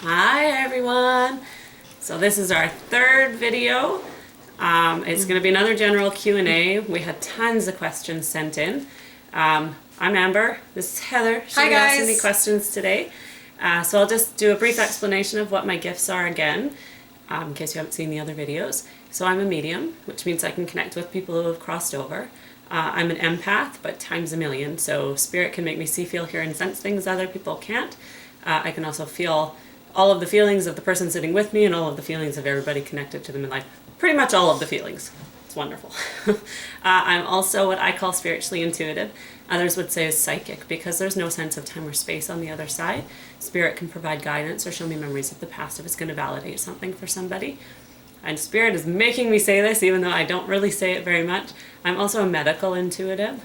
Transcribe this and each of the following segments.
Hi everyone. So this is our third video. It's going to be another general Q&A. We had tons of questions sent in. I'm Amber. This is Heather. She'll be asking me questions today. So I'll just do a brief explanation of what my gifts are again, in case you haven't seen the other videos. So I'm a medium, which means I can connect with people who have crossed over. I'm an empath, but times a million. So spirit can make me see, feel, hear, and sense things other people can't. I can also feel all of the feelings of the person sitting with me and all of the feelings of everybody connected to them in life. Pretty much all of the feelings. It's wonderful. I'm also what I call spiritually intuitive. Others would say is psychic, because there's no sense of time or space on the other side. Spirit can provide guidance or show me memories of the past if it's going to validate something for somebody. And spirit is making me say this, even though I don't really say it very much. I'm also a medical intuitive,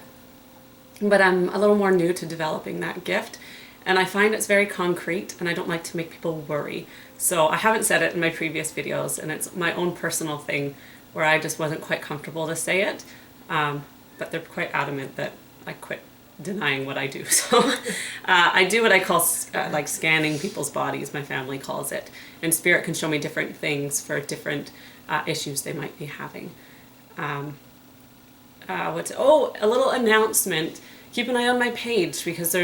but I'm a little more new to developing that gift. And I find it's very concrete, and I don't like to make people worry. So I haven't said it in my previous videos, and it's my own personal thing where I just wasn't quite comfortable to say it. But they're quite adamant that I quit denying what I do. So I do what I call like scanning people's bodies, my family calls it. And spirit can show me different things for different issues they might be having. A little announcement. Keep an eye on my page, because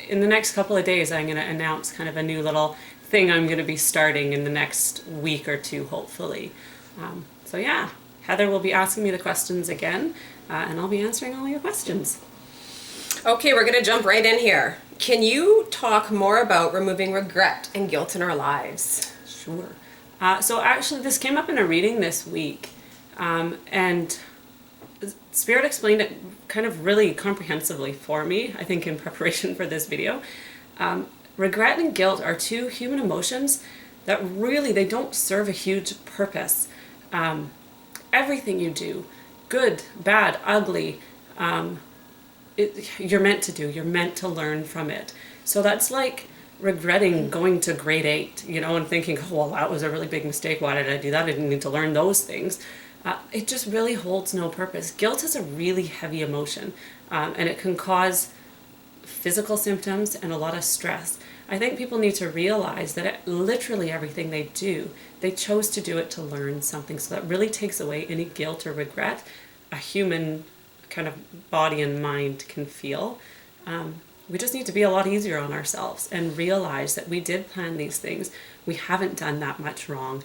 in the next couple of days I'm going to announce kind of a new little thing I'm going to be starting in the next week or two, hopefully. So yeah, Heather will be asking me the questions again, and I'll be answering all your questions. Okay, we're going to jump right in here. Can you talk more about removing regret and guilt in our lives? Sure. So actually this came up in a reading this week, and Spirit explained it kind of really comprehensively for me, I think, in preparation for this video. Regret and guilt are two human emotions that really, they don't serve a huge purpose. Everything you do, good, bad, ugly, you're meant to do. You're meant to learn from it. So that's like regretting going to grade 8, and thinking, oh, well, that was a really big mistake. Why did I do that? I didn't need to learn those things. It just really holds no purpose. Guilt is a really heavy emotion, and it can cause physical symptoms and a lot of stress. I think people need to realize that literally everything they do, they chose to do it to learn something. So that really takes away any guilt or regret a human kind of body and mind can feel. We just need to be a lot easier on ourselves and realize that we did plan these things. We haven't done that much wrong.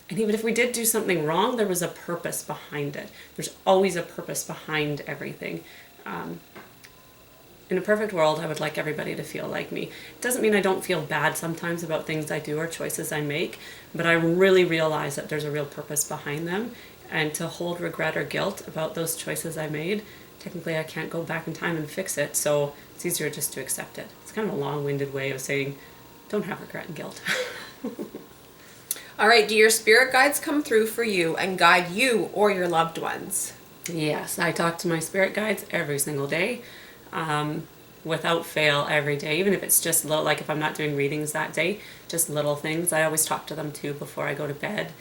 And even if we did do something wrong, there was a purpose behind it. There's always a purpose behind everything. In a perfect world, I would like everybody to feel like me. It doesn't mean I don't feel bad sometimes about things I do or choices I make, but I really realize that there's a real purpose behind them. And to hold regret or guilt about those choices I made, technically I can't go back in time and fix it, so it's easier just to accept it. It's kind of a long-winded way of saying, don't have regret and guilt. All right, do your spirit guides come through for you and guide you or your loved ones? Yes, I talk to my spirit guides every single day, without fail every day, even if it's just little, like if I'm not doing readings that day, just little things. I always talk to them too before I go to bed,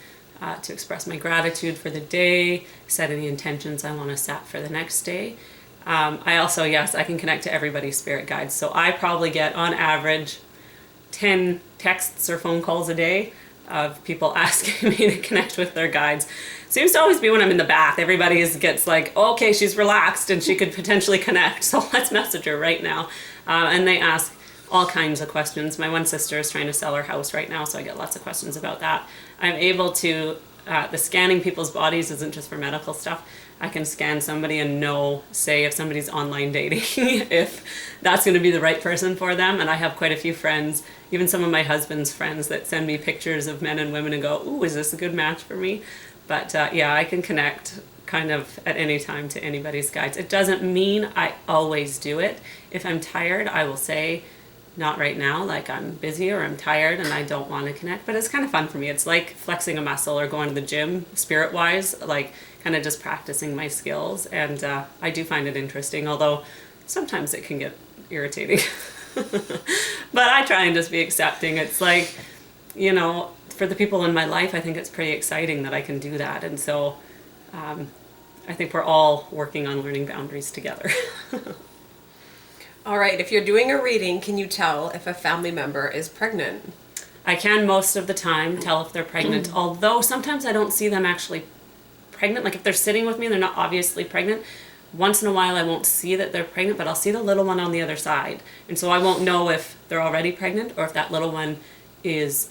to express my gratitude for the day, set any intentions I want to set for the next day. I also, yes, I can connect to everybody's spirit guides. So I probably get on average 10 texts or phone calls a day of people asking me to connect with their guides. Seems to always be when I'm in the bath. Everybody gets like, oh, okay, she's relaxed and she could potentially connect, so let's message her right now. And they ask all kinds of questions. My one sister is trying to sell her house right now, so I get lots of questions about that. I'm able to, the scanning people's bodies isn't just for medical stuff. I can scan somebody and know, say, if somebody's online dating, if that's going to be the right person for them. And I have quite a few friends, even some of my husband's friends, that send me pictures of men and women and go, ooh, is this a good match for me? But yeah, I can connect kind of at any time to anybody's guides. It doesn't mean I always do it. If I'm tired, I will say, not right now, like I'm busy or I'm tired and I don't want to connect, but it's kind of fun for me. It's like flexing a muscle or going to the gym spirit-wise, like kind of just practicing my skills. And I do find it interesting, although sometimes it can get irritating. But I try and just be accepting. It's like, for the people in my life, I think it's pretty exciting that I can do that. And so I think we're all working on learning boundaries together. All right, if you're doing a reading, can you tell if a family member is pregnant? I can most of the time tell if they're pregnant, although sometimes I don't see them actually pregnant. Like if they're sitting with me and they're not obviously pregnant, once in a while I won't see that they're pregnant, but I'll see the little one on the other side. And so I won't know if they're already pregnant or if that little one is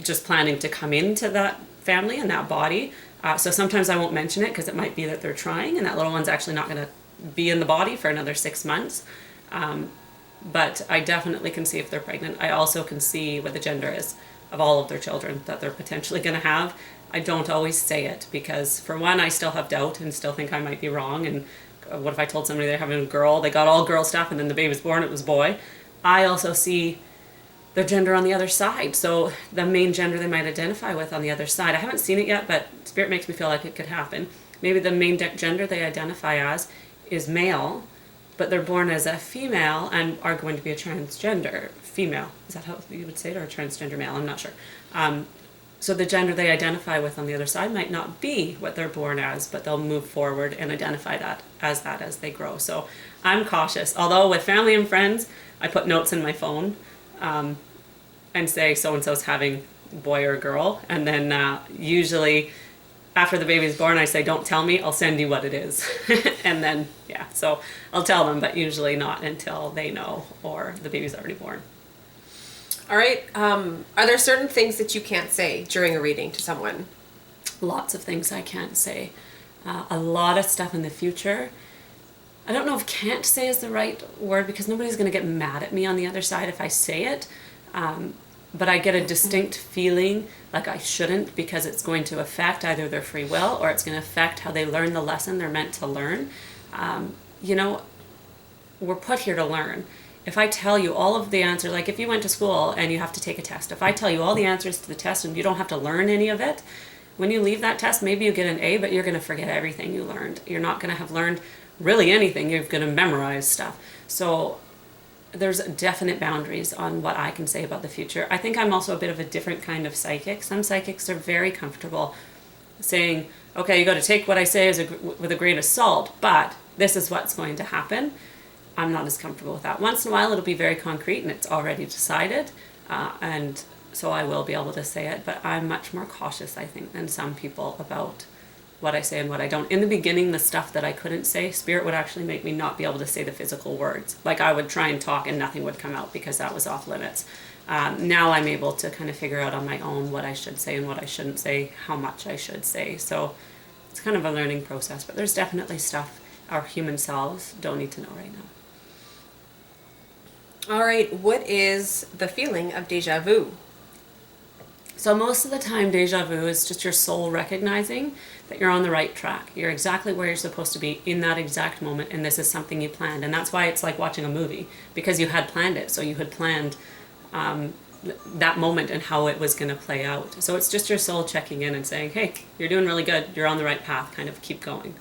just planning to come into that family and that body. So sometimes I won't mention it because it might be that they're trying and that little one's actually not going to be in the body for another 6 months. But I definitely can see if they're pregnant. I also can see what the gender is of all of their children that they're potentially going to have. I don't always say it because, for one, I still have doubt and still think I might be wrong. And what if I told somebody they're having a girl, they got all girl stuff, and then the baby was born, it was boy. I also see their gender on the other side. So the main gender they might identify with on the other side. I haven't seen it yet, but Spirit makes me feel like it could happen. Maybe the main gender they identify as is male, but they're born as a female and are going to be a transgender female. Is that how you would say it? Or a transgender male? I'm not sure. So the gender they identify with on the other side might not be what they're born as, but they'll move forward and identify that as they grow. So I'm cautious. Although with family and friends, I put notes in my phone and say so-and-so's having boy or girl. And then usually after the baby's born, I say, don't tell me, I'll send you what it is. And then, yeah, so I'll tell them, but usually not until they know or the baby's already born. All right. Are there certain things that you can't say during a reading to someone? Lots of things I can't say. A lot of stuff in the future. I don't know if can't say is the right word because nobody's going to get mad at me on the other side if I say it. But I get a distinct feeling like I shouldn't because it's going to affect either their free will or it's going to affect how they learn the lesson they're meant to learn. You know, we're put here to learn. If I tell you all of the answers, like if you went to school and you have to take a test, if I tell you all the answers to the test and you don't have to learn any of it, when you leave that test, maybe you get an A, but you're going to forget everything you learned. You're not going to have learned really anything. You're going to memorize stuff. So there's definite boundaries on what I can say about the future. I think I'm also a bit of a different kind of psychic. Some psychics are very comfortable saying, okay, you got to take what I say with a grain of salt, but this is what's going to happen. I'm not as comfortable with that. Once in a while it'll be very concrete and it's already decided, and so I will be able to say it, but I'm much more cautious, I think, than some people about what I say and what I don't. In the beginning, the stuff that I couldn't say, Spirit would actually make me not be able to say the physical words. Like I would try and talk and nothing would come out because that was off limits. Now I'm able to kind of figure out on my own what I should say and what I shouldn't say, how much I should say. So it's kind of a learning process, but there's definitely stuff our human selves don't need to know right now. All right. What is the feeling of deja vu? So most of the time, deja vu is just your soul recognizing that you're on the right track. You're exactly where you're supposed to be in that exact moment, and this is something you planned. And that's why it's like watching a movie, because you had planned it. So you had planned that moment and how it was going to play out. So it's just your soul checking in and saying, hey, you're doing really good. You're on the right path. Kind of keep going.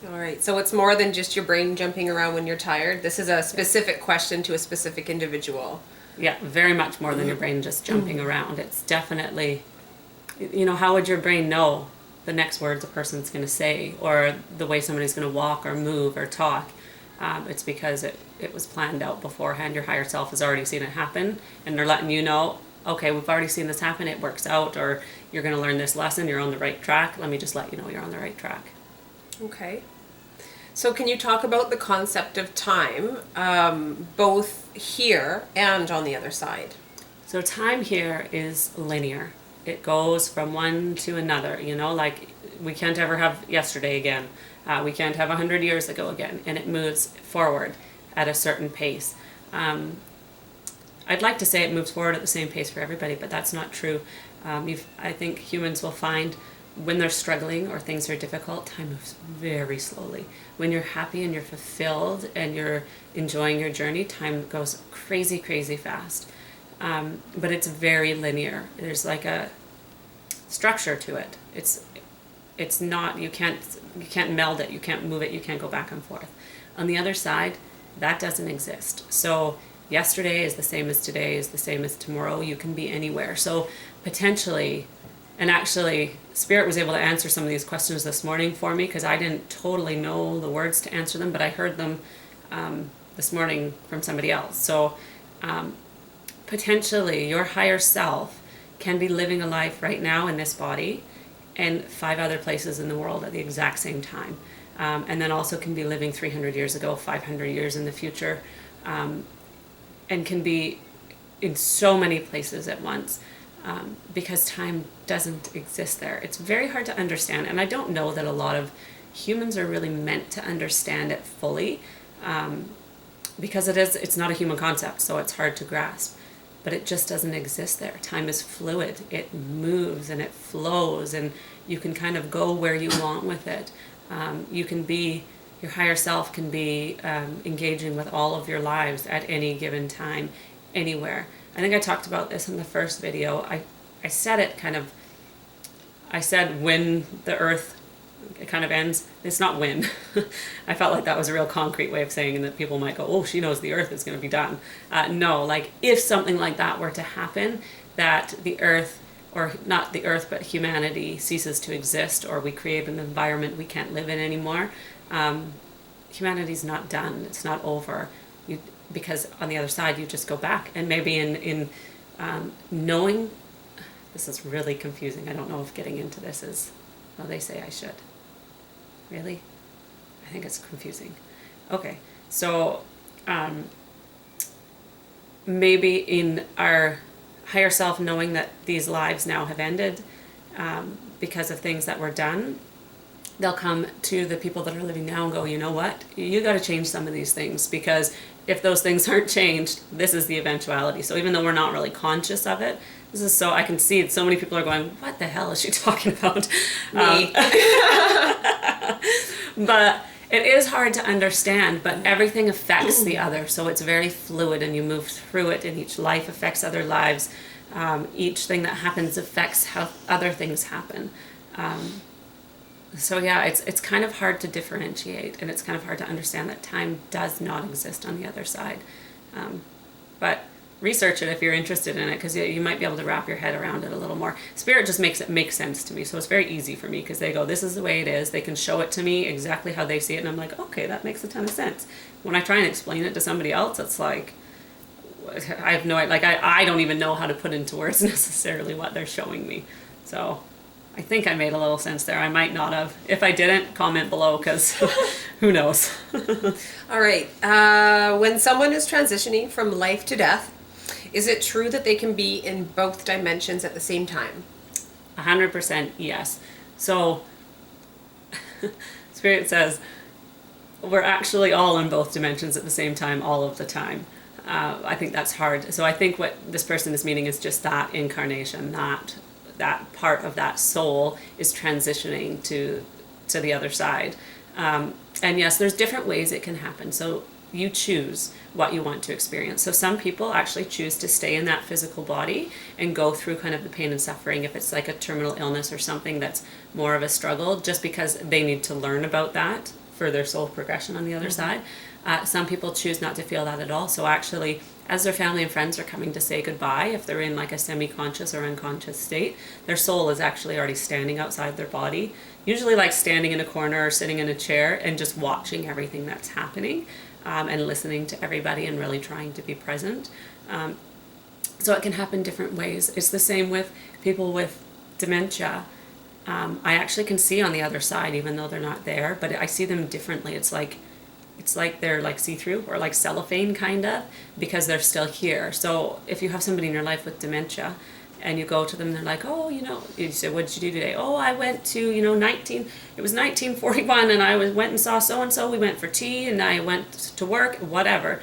All right. So it's more than just your brain jumping around when you're tired. This is a specific question to a specific individual. Yeah, very much more than your brain just jumping around. It's definitely, you know, how would your brain know the next words a person's going to say or the way somebody's going to walk or move or talk? It's because it was planned out beforehand. Your higher self has already seen it happen, and they're letting you know, okay, we've already seen this happen, it works out, or you're going to learn this lesson, you're on the right track. Let me just let you know you're on the right track. Okay. So can you talk about the concept of time, both here and on the other side? So time here is linear. It goes from one to another, you know, like we can't ever have yesterday again. We can't have 100 years ago again, and it moves forward at a certain pace. I'd like to say it moves forward at the same pace for everybody, but that's not true. I think humans will find when they're struggling or things are difficult, time moves very slowly. When you're happy and you're fulfilled and you're enjoying your journey, time goes crazy, crazy fast. But it's very linear. There's like a structure to it. It's not, you can't meld it, you can't move it, you can't go back and forth. On the other side, that doesn't exist. So yesterday is the same as today, is the same as tomorrow. You can be anywhere. So potentially, and actually, Spirit was able to answer some of these questions this morning for me because I didn't totally know the words to answer them, but I heard them this morning from somebody else. So potentially your higher self can be living a life right now in this body and 5 other places in the world at the exact same time. And then also can be living 300 years ago, 500 years in the future, and can be in so many places at once, because time doesn't exist there. It's very hard to understand, and I don't know that a lot of humans are really meant to understand it fully, because it's not a human concept, so it's hard to grasp. But it just doesn't exist there. Time is fluid. It moves and it flows, and you can kind of go where you want with it. Your higher self can be engaging with all of your lives at any given time, anywhere. I think I talked about this in the first video. I said it kind of, I said when the earth it kind of ends. It's not when. I felt like that was a real concrete way of saying that people might go, oh, she knows the earth is going to be done. No, like if something like that were to happen, that the earth, or not the earth, but humanity ceases to exist, or we create an environment we can't live in anymore, humanity's not done. It's not over. Because on the other side, you just go back. And maybe in knowing, this is really confusing. I don't know if getting into this is, well, they say I should. Really? I think it's confusing. Okay, so maybe in our higher self, knowing that these lives now have ended because of things that were done, they'll come to the people that are living now and go, you know what, you got to change some of these things, because if those things aren't changed, this is the eventuality. So even though we're not really conscious of it, this is so, I can see it, so many people are going, what the hell is she talking about? Me. But it is hard to understand, but everything affects the other. So it's very fluid, and you move through it, and each life affects other lives. Each thing that happens affects how other things happen. So yeah, it's kind of hard to differentiate, and it's kind of hard to understand that time does not exist on the other side. But research it if you're interested in it, because you might be able to wrap your head around it a little more. Spirit just makes it make sense to me, so it's very easy for me, because they go, this is the way it is. They can show it to me exactly how they see it, and I'm like, okay, that makes a ton of sense. When I try and explain it to somebody else, it's like, I have no idea, like I don't even know how to put into words necessarily what they're showing me. So I think I made a little sense there. I might not have. If I didn't, comment below, because who knows. All right. When someone is transitioning from life to death, is it true that they can be in both dimensions at the same time? 100% yes. So Spirit says we're actually all in both dimensions at the same time, all of the time. I think that's hard. So I think what this person is meaning is just that incarnation, that part of that soul is transitioning to the other side. And yes, there's different ways it can happen. So you choose what you want to experience. So some people actually choose to stay in that physical body and go through kind of the pain and suffering, if it's like a terminal illness or something that's more of a struggle, just because they need to learn about that for their soul progression on the other side. Some people choose not to feel that at all. So actually, as their family and friends are coming to say goodbye, if they're in like a semi-conscious or unconscious state, their soul is actually already standing outside their body, usually like standing in a corner or sitting in a chair and just watching everything that's happening, and listening to everybody and really trying to be present. So it can happen different ways. It's the same with people with dementia. I actually can see on the other side, even though they're not there, but I see them differently. It's like they're like see-through, or like cellophane kind of, because they're still here. So if you have somebody in your life with dementia and you go to them, they're like, oh, you say, what did you do today? Oh, I went to, it was 1941, and I went and saw so-and-so, we went for tea, and I went to work, whatever.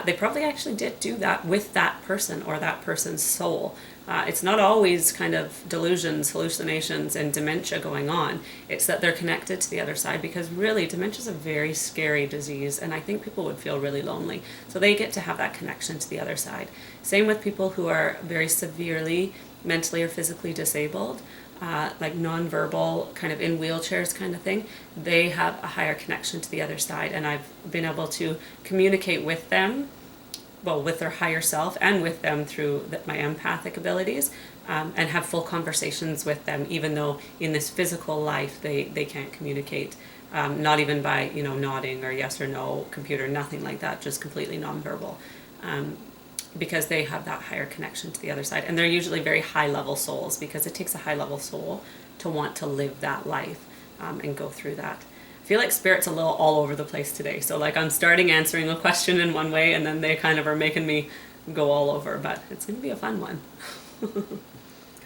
They probably actually did do that with that person or that person's soul. It's not always kind of delusions, hallucinations, and dementia going on. It's that they're connected to the other side, because really dementia is a very scary disease, and I think people would feel really lonely. So they get to have that connection to the other side. Same with people who are very severely mentally or physically disabled, like nonverbal, kind of in wheelchairs kind of thing. They have a higher connection to the other side, and I've been able to communicate with them, well, with their higher self and with them through my empathic abilities, and have full conversations with them, even though in this physical life they can't communicate, not even by nodding or yes or no, computer, nothing like that, just completely nonverbal. because they have that higher connection to the other side. And they're usually very high level souls, because it takes a high level soul to want to live that life and go through that. I feel like Spirit's a little all over the place today. So like I'm starting answering a question in one way, and then they kind of are making me go all over, but it's going to be a fun one.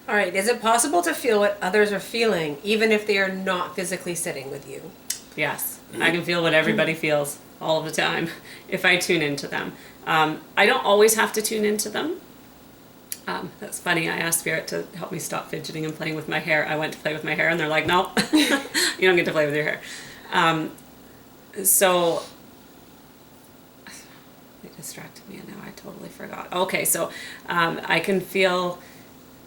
All right. Is it possible to feel what others are feeling, even if they are not physically sitting with you? Yes, I can feel what everybody feels all of the time if I tune into them. I don't always have to tune into them. That's funny. I asked Spirit to help me stop fidgeting and playing with my hair. I went to play with my hair, and they're like, "No, you don't get to play with your hair." So they distracted me, and now I totally forgot. Okay, so I can feel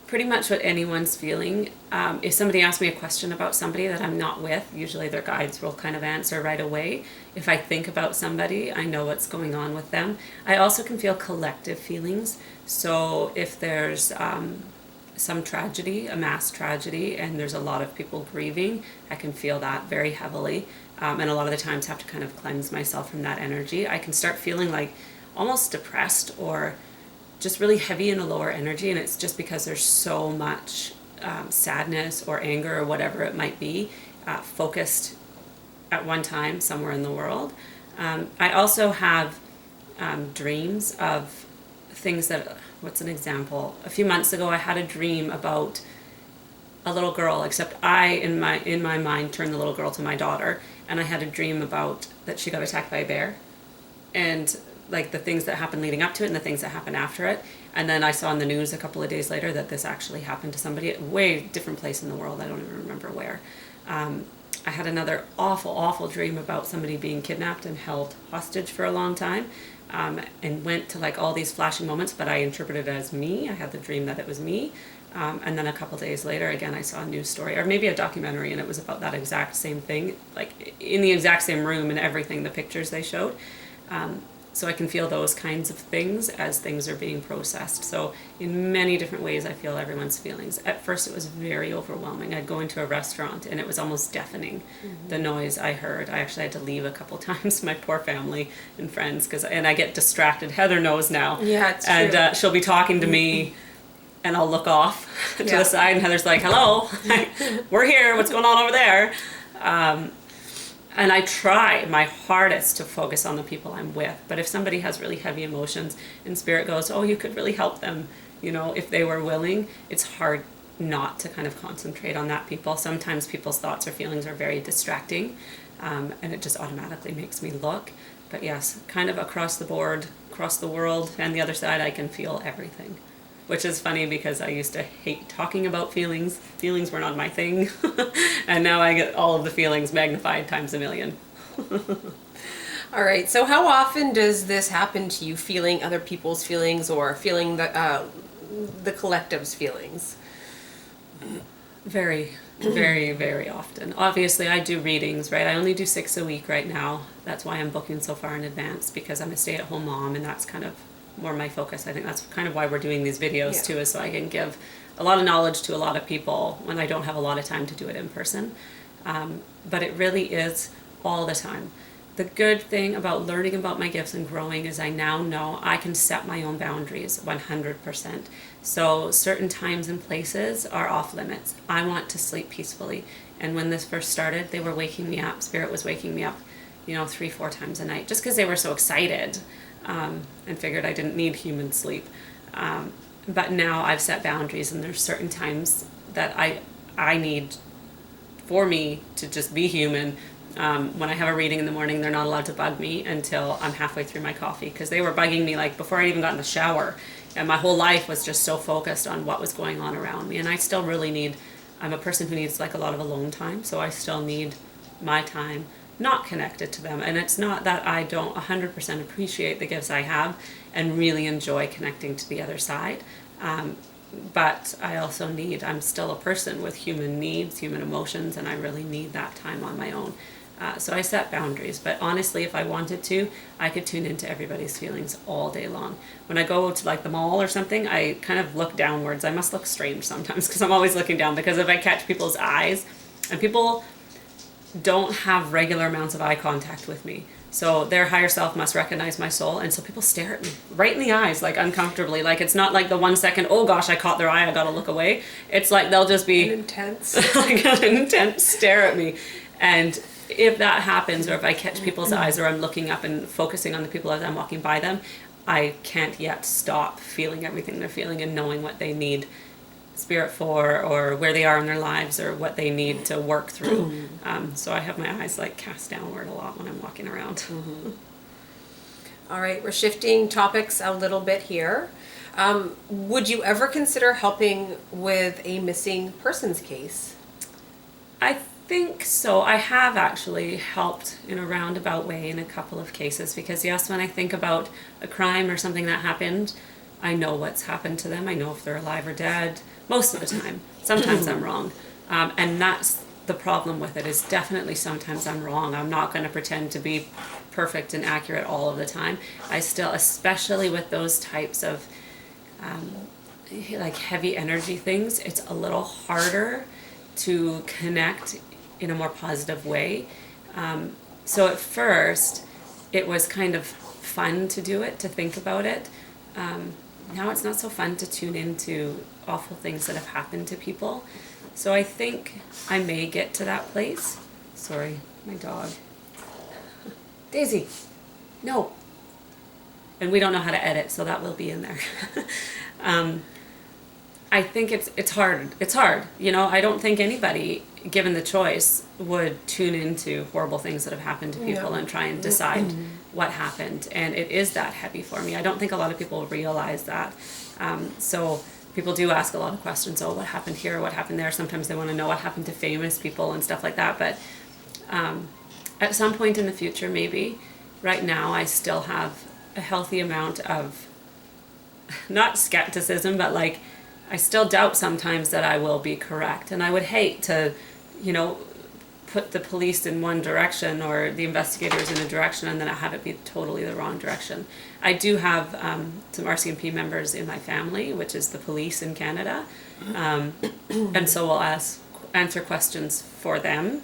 pretty much what anyone's feeling. If somebody asks me a question about somebody that I'm not with, usually their guides will kind of answer right away. If I think about somebody, I know what's going on with them. I also can feel collective feelings. So if there's some tragedy, a mass tragedy, and there's a lot of people grieving, I can feel that very heavily. And a lot of the times have to kind of cleanse myself from that energy. I can start feeling like almost depressed or just really heavy in a lower energy, and it's just because there's so much sadness or anger or whatever it might be focused at one time somewhere in the world. I also have dreams of things that, what's an example? A few months ago I had a dream about a little girl, except I in my mind turned the little girl to my daughter, and I had a dream about that she got attacked by a bear, and like the things that happened leading up to it and the things that happened after it. And then I saw in the news a couple of days later that this actually happened to somebody at a way different place in the world. I don't even remember where. I had another awful dream about somebody being kidnapped and held hostage for a long time, and went to like all these flashing moments, but I interpreted it as me. I had the dream that it was me. And then a couple days later, again, I saw a news story, or maybe a documentary, and it was about that exact same thing, like in the exact same room and everything, the pictures they showed. So I can feel those kinds of things as things are being processed. So in many different ways, I feel everyone's feelings. At first, it was very overwhelming. I'd go into a restaurant, and it was almost deafening, the noise I heard. I actually had to leave a couple times, my poor family and friends, and I get distracted. Heather knows now. Yeah, it's and true. she'll be talking to me, and I'll look off to Yeah. the side, and Heather's like, "Hello, we're here. What's going on over there?" And I try my hardest to focus on the people I'm with. But if somebody has really heavy emotions and Spirit goes, "Oh, you could really help them," if they were willing, it's hard not to kind of concentrate on that people. Sometimes people's thoughts or feelings are very distracting, and it just automatically makes me look. But yes, kind of across the board, across the world, and the other side, I can feel everything. Which is funny because I used to hate talking about feelings. Feelings were not my thing. And now I get all of the feelings magnified times a million. All right. So how often does this happen to you, feeling other people's feelings or feeling the collective's feelings? Very, very, very often. Obviously, I do readings, right? I only do 6 a week right now. That's why I'm booking so far in advance, because I'm a stay-at-home mom, and that's kind of more my focus. I think that's kind of why we're doing these videos too, is so I can give a lot of knowledge to a lot of people when I don't have a lot of time to do it in person. But it really is all the time. The good thing about learning about my gifts and growing is I now know I can set my own boundaries 100%. So certain times and places are off limits. I want to sleep peacefully. And when this first started, they were waking me up. Spirit was waking me up, 3-4 times a night, just because they were so excited. And figured I didn't need human sleep. But now I've set boundaries, and there's certain times that I need for me to just be human. When I have a reading in the morning, they're not allowed to bug me until I'm halfway through my coffee, because they were bugging me like before I even got in the shower. And my whole life was just so focused on what was going on around me. And I still really I'm a person who needs like a lot of alone time, so I still need my time not connected to them. And it's not that I don't 100% appreciate the gifts I have and really enjoy connecting to the other side. But I also I'm still a person with human needs, human emotions, and I really need that time on my own. So I set boundaries. But honestly, if I wanted to, I could tune into everybody's feelings all day long. When I go to like the mall or something, I kind of look downwards. I must look strange sometimes because I'm always looking down, because if I catch people's eyes, and people don't have regular amounts of eye contact with me. So their higher self must recognize my soul, and so people stare at me right in the eyes, like uncomfortably. Like it's not like the 1 second, oh gosh, I caught their eye, I gotta look away. It's like they'll just be intense, like an intense stare at me. And if that happens, or if I catch people's eyes, or I'm looking up and focusing on the people as I'm walking by them, I can't yet stop feeling everything they're feeling and knowing what they need spirit for, or where they are in their lives, or what they need to work through. So I have my eyes like cast downward a lot when I'm walking around. All right, we're shifting topics a little bit here. Would you ever consider helping with a missing persons case? I think so. I have actually helped in a roundabout way in a couple of cases, because yes, when I think about a crime or something that happened, I know what's happened to them. I know if they're alive or dead most of the time. Sometimes I'm wrong. And that's the problem with it, is definitely sometimes I'm wrong. I'm not going to pretend to be perfect and accurate all of the time. I still, especially with those types of like heavy energy things, it's a little harder to connect in a more positive way. So at first it was kind of fun to do it, to think about it. Now it's not so fun to tune into awful things that have happened to people. So I think I may get to that place. Sorry, my dog. Daisy, no. And we don't know how to edit, so that will be in there. I think it's hard. It's hard. You know, I don't think anybody, given the choice, would tune into horrible things that have happened to people and try and decide what happened. And it is that heavy for me. I don't think a lot of people realize that. So people do ask a lot of questions. Oh, what happened here? What happened there? Sometimes they want to know what happened to famous people and stuff like that. But at some point in the future, maybe. Right now, I still have a healthy amount of, not skepticism, but like, I still doubt sometimes that I will be correct. And I would hate to, you know, put the police in one direction or the investigators in a direction and then have it be totally the wrong direction. I do have some RCMP members in my family, which is the police in Canada. And so we'll answer questions for them,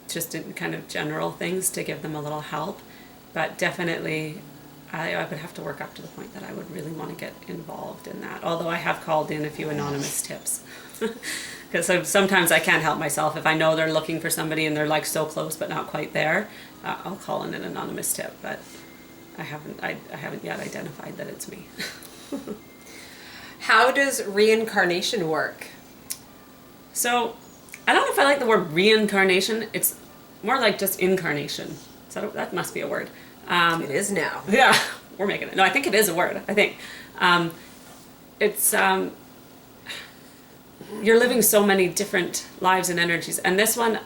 just in kind of general things to give them a little help. But definitely I would have to work up to the point that I would really want to get involved in that. Although I have called in a few anonymous tips. Because sometimes I can't help myself. If I know they're looking for somebody and they're like so close but not quite there, I'll call in an anonymous tip. But I haven't yet identified that it's me. How does reincarnation work? So I don't know if I like the word reincarnation. It's more like just incarnation. So that must be a word. It is now. Yeah, we're making it. No, I think it is a word. I think it's you're living so many different lives and energies, and this one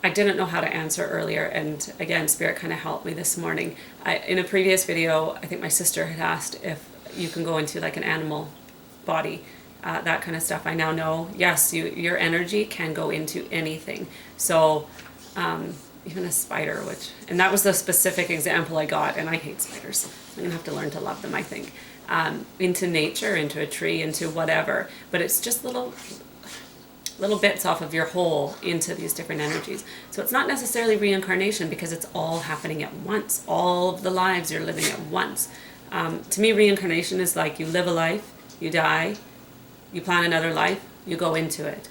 I didn't know how to answer earlier, and again, Spirit kind of helped me this morning. In a previous video, I think my sister had asked if you can go into like an animal body, that kind of stuff. I now know, yes, your energy can go into anything. So even a spider, and that was the specific example I got, and I hate spiders. I'm gonna have to learn to love them, I think. Into nature, into a tree, into whatever. But it's just little bits off of your whole into these different energies. So it's not necessarily reincarnation, because it's all happening at once. All of the lives you're living at once. To me, reincarnation is like you live a life, you die, you plan another life, you go into it.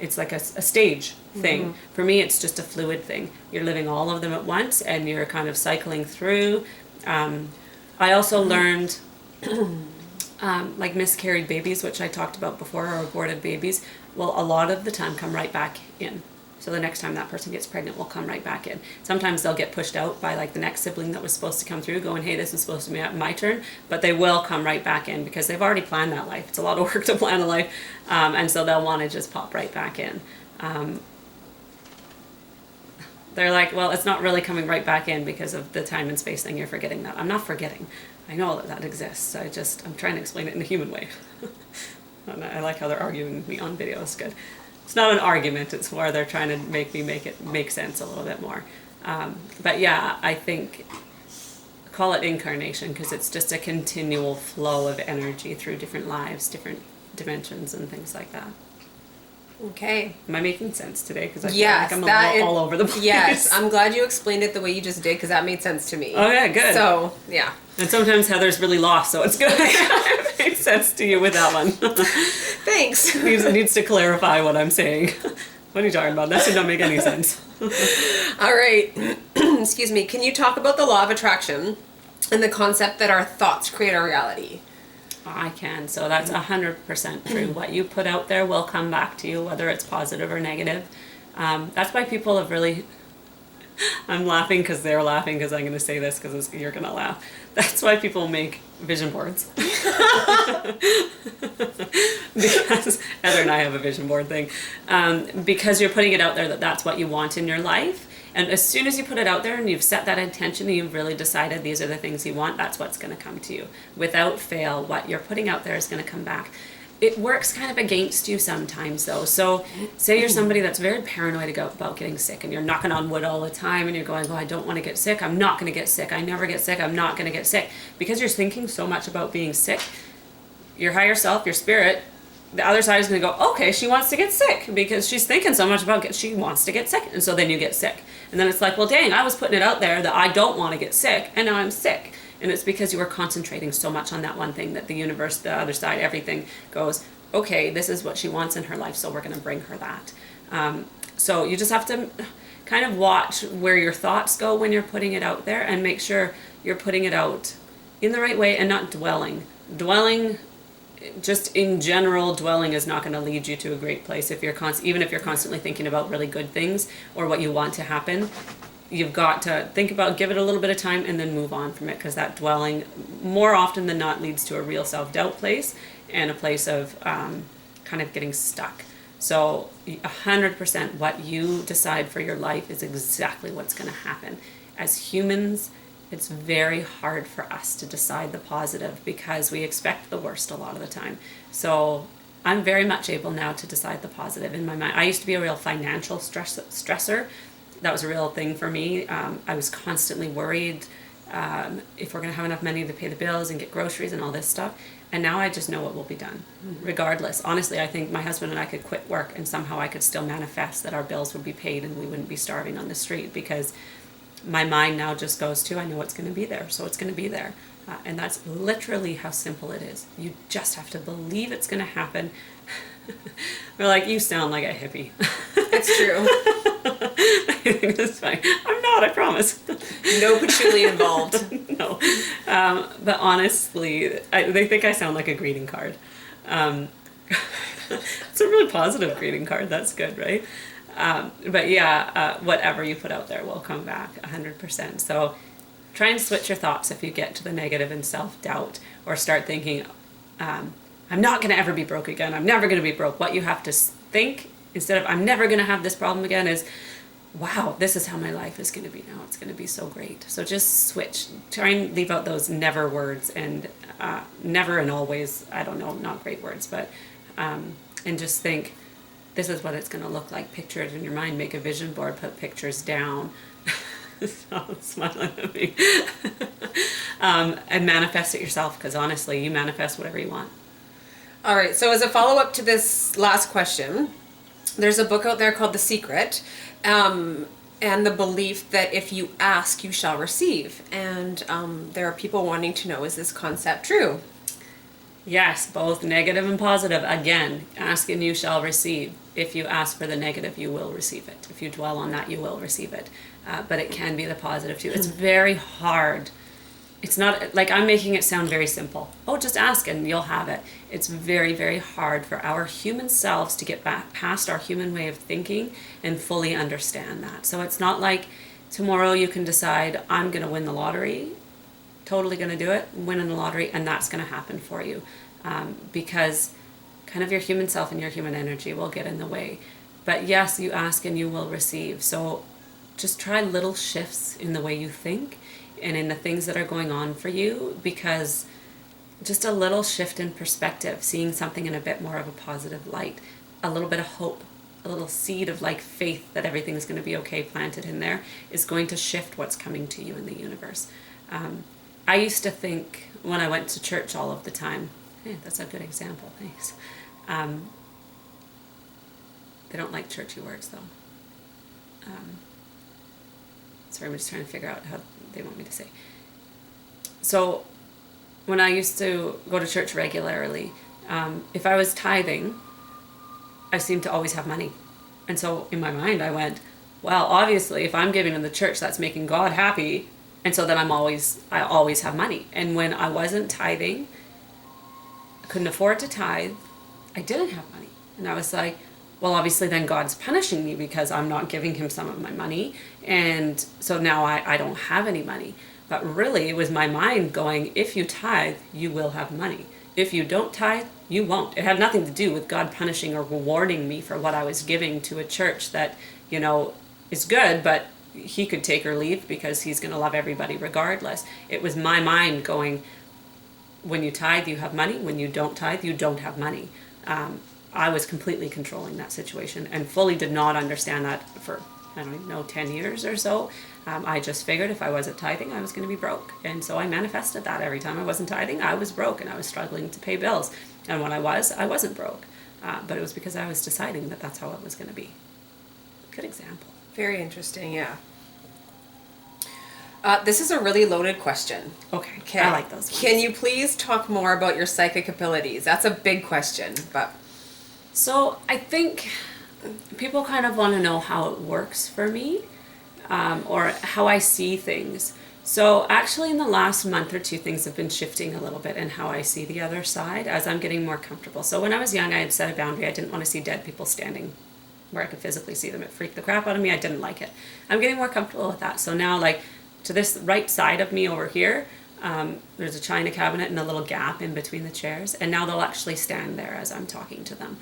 It's like a stage thing. For me, it's just a fluid thing. You're living all of them at once, and you're kind of cycling through. I also learned like miscarried babies, which I talked about before, or aborted babies, will a lot of the time come right back in. So the next time that person gets pregnant will come right back in. Sometimes they'll get pushed out by like the next sibling that was supposed to come through, going, hey, this is supposed to be my turn, but they will come right back in because they've already planned that life. It's a lot of work to plan a life, and so they'll want to just pop right back in. They're like, well, it's not really coming right back in because of the time and space thing. You're forgetting that. I'm not forgetting. I know that exists. I'm trying to explain it in a human way. I like how they're arguing with me on video. It's good. It's not an argument. It's more they're trying to make it make sense a little bit more. But yeah, I think call it incarnation, because it's just a continual flow of energy through different lives, different dimensions, and things like that. Okay. Am I making sense today? Because I feel Yes, like I'm a little all over the place. Yes, I'm glad you explained it the way you just did because that made sense to me. Oh, yeah, good. So, yeah. And sometimes Heather's really lost, so it's good. It makes sense to you with that one. Thanks. needs to clarify what I'm saying. What are you talking about? That should not make any sense. All right. Excuse me. Can you talk about the law of attraction and the concept that our thoughts create our reality? I can. So that's 100% true. What you put out there will come back to you, whether it's positive or negative. That's why people have really... I'm laughing because they're laughing because I'm going to say this because you're going to laugh. That's why people make vision boards. Because Heather and I have a vision board thing. Because you're putting it out there that that's what you want in your life. And as soon as you put it out there and you've set that intention and you've really decided these are the things you want, that's what's going to come to you. Without fail, what you're putting out there is going to come back. It works kind of against you sometimes, though. So say you're somebody that's very paranoid about getting sick and you're knocking on wood all the time and you're going, oh, I don't want to get sick. I'm not going to get sick. I never get sick. I'm not going to get sick. Because you're thinking so much about being sick, your higher self, your spirit, the other side is going to go, okay, she wants to get sick because she's thinking so much about she wants to get sick. And so then you get sick. And then it's like, well, dang, I was putting it out there that I don't want to get sick and now I'm sick. And it's because you were concentrating so much on that one thing that the universe, the other side, everything goes, okay, this is what she wants in her life, so we're going to bring her that. So you just have to kind of watch where your thoughts go when you're putting it out there and make sure you're putting it out in the right way and not dwelling. Dwelling, just in general, dwelling is not going to lead you to a great place. If you're even if you're constantly thinking about really good things or what you want to happen, you've got to think about, give it a little bit of time and then move on from it, because that dwelling more often than not leads to a real self-doubt place and a place of kind of getting stuck. So 100% what you decide for your life is exactly what's going to happen. As humans, it's very hard for us to decide the positive because we expect the worst a lot of the time. So I'm very much able now to decide the positive in my mind. I used to be a real financial stressor. That was a real thing for me. I was constantly worried if we're going to have enough money to pay the bills and get groceries and all this stuff. And now I just know what will be done, regardless. Honestly, I think my husband and I could quit work and somehow I could still manifest that our bills would be paid and we wouldn't be starving on the street, because my mind now just goes to, I know it's going to be there, so it's going to be there. And that's literally how simple it is. You just have to believe it's going to happen. We're like, you sound like a hippie. It's true. I think that's fine. I'm not, I promise. No patchouli involved. No. But honestly, they think I sound like a greeting card. It's a really positive greeting card. That's good, right? But yeah, whatever you put out there will come back 100%. So try and switch your thoughts if you get to the negative and self-doubt, or start thinking, I'm not going to ever be broke again. I'm never going to be broke. What you have to think, instead of I'm never going to have this problem again, is, wow, this is how my life is going to be now. It's going to be so great. So just switch. Try and leave out those never words and never and always, I don't know, not great words, but, and just think, this is what it's going to look like. Picture it in your mind. Make a vision board. Put pictures down. Stop smiling at me. And manifest it yourself, because honestly, you manifest whatever you want. All right, so as a follow-up to this last question, there's a book out there called The Secret, and the belief that if you ask, you shall receive. And there are people wanting to know, is this concept true? Yes, both negative and positive. Again, ask and you shall receive. If you ask for the negative, you will receive it. If you dwell on that, you will receive it. But it can be the positive too. It's very hard. It's not like I'm making it sound very simple. Oh, just ask and you'll have it. It's very, very hard for our human selves to get back past our human way of thinking and fully understand that. So it's not like tomorrow you can decide, I'm going to win the lottery, totally going to do it, winning the lottery, and that's going to happen for you. Because kind of your human self and your human energy will get in the way. But yes, you ask and you will receive. So just try little shifts in the way you think and in the things that are going on for you, because just a little shift in perspective, seeing something in a bit more of a positive light, a little bit of hope, a little seed of like faith that everything's going to be okay planted in there, is going to shift what's coming to you in the universe. I used to think when I went to church all of the time, that's a good example, thanks. They don't like churchy words, though. Sorry, I'm just trying to figure out how they want me to say. So when I used to go to church regularly, if I was tithing, I seemed to always have money. And so in my mind, I went, well, obviously, if I'm giving in the church, that's making God happy. And so then I always have money. And when I wasn't tithing, I couldn't afford to tithe, I didn't have money. And I was like, well, obviously then God's punishing me because I'm not giving him some of my money. And so now I don't have any money. But really, it was my mind going, if you tithe, you will have money. If you don't tithe, you won't. It had nothing to do with God punishing or rewarding me for what I was giving to a church that, is good, but he could take or leave because he's going to love everybody regardless. It was my mind going, when you tithe, you have money. When you don't tithe, you don't have money. I was completely controlling that situation and fully did not understand that for, 10 years or so. I just figured if I wasn't tithing, I was going to be broke. And so I manifested that every time I wasn't tithing, I was broke and I was struggling to pay bills. And when I wasn't broke. But it was because I was deciding that that's how it was going to be. Good example. Very interesting, yeah. This is a really loaded question. Okay. I like those ones. Can you please talk more about your psychic abilities? That's a big question, but... So I think people kind of want to know how it works for me, or how I see things. So actually in the last month or two, things have been shifting a little bit in how I see the other side as I'm getting more comfortable. So when I was young, I had set a boundary. I didn't want to see dead people standing where I could physically see them. It freaked the crap out of me. I didn't like it. I'm getting more comfortable with that. So now, like, to this right side of me over here, there's a china cabinet and a little gap in between the chairs. And now they'll actually stand there as I'm talking to them.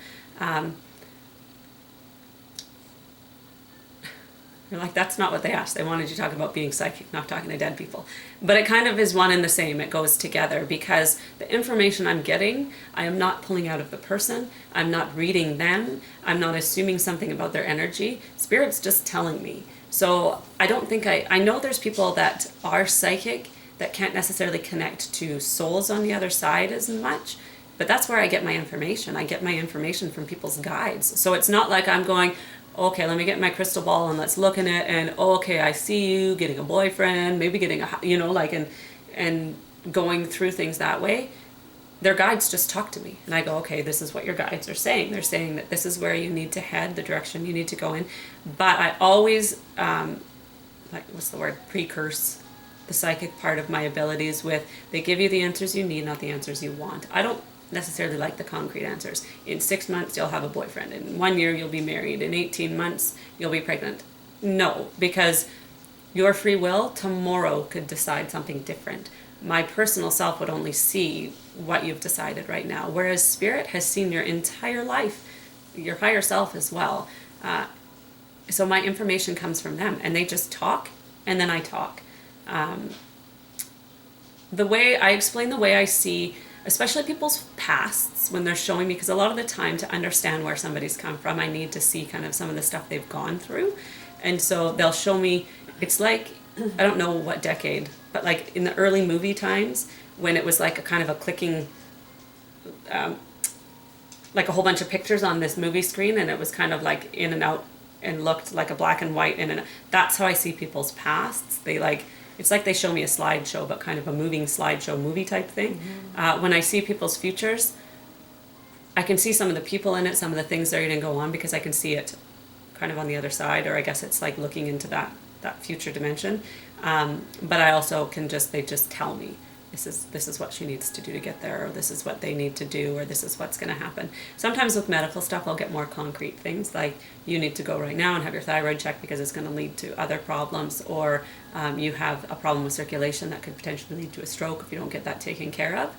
You're like, that's not what they asked. They wanted you to talk about being psychic, not talking to dead people. But it kind of is one and the same. It goes together because the information I'm getting, I am not pulling out of the person. I'm not reading them. I'm not assuming something about their energy. Spirit's just telling me. So I don't think I know there's people that are psychic that can't necessarily connect to souls on the other side as much. But that's where I get my information. I get my information from people's guides. So it's not like I'm going, okay, let me get my crystal ball and let's look in it and, okay, I see you getting a boyfriend, maybe getting and going through things that way. Their guides just talk to me and I go, okay, this is what your guides are saying. They're saying that this is where you need to head, the direction you need to go in. But I always, precurse the psychic part of my abilities with, they give you the answers you need, not the answers you want. I don't necessarily like the concrete answers. In 6 months, you'll have a boyfriend. In 1 year, you'll be married. In 18 months, you'll be pregnant. No, because your free will tomorrow could decide something different. My personal self would only see what you've decided right now, whereas spirit has seen your entire life, your higher self as well. So my information comes from them, and they just talk, and then I talk. The way I explain the way I see, especially people's pasts when they're showing me, because a lot of the time to understand where somebody's come from, I need to see kind of some of the stuff they've gone through. And so they'll show me, it's like, I don't know what decade, but like in the early movie times when it was like a kind of a clicking, like a whole bunch of pictures on this movie screen, and it was kind of like in and out and looked like a black and white in and out. That's how I see people's pasts. They like, it's like they show me a slideshow, but kind of a moving slideshow movie type thing. Mm-hmm. When I see people's futures, I can see some of the people in it, some of the things they're going to go on, because I can see it kind of on the other side, or I guess it's like looking into that future dimension. But I also can they just tell me, this is what she needs to do to get there, or this is what they need to do, or this is what's going to happen. Sometimes with medical stuff, I'll get more concrete things, like you need to go right now and have your thyroid checked because it's going to lead to other problems, or you have a problem with circulation that could potentially lead to a stroke if you don't get that taken care of.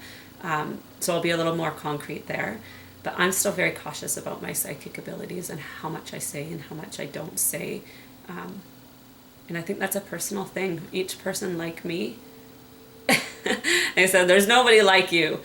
So I'll be a little more concrete there. But I'm still very cautious about my psychic abilities and how much I say and how much I don't say. And I think that's a personal thing. Each person like me, I said, there's nobody like you.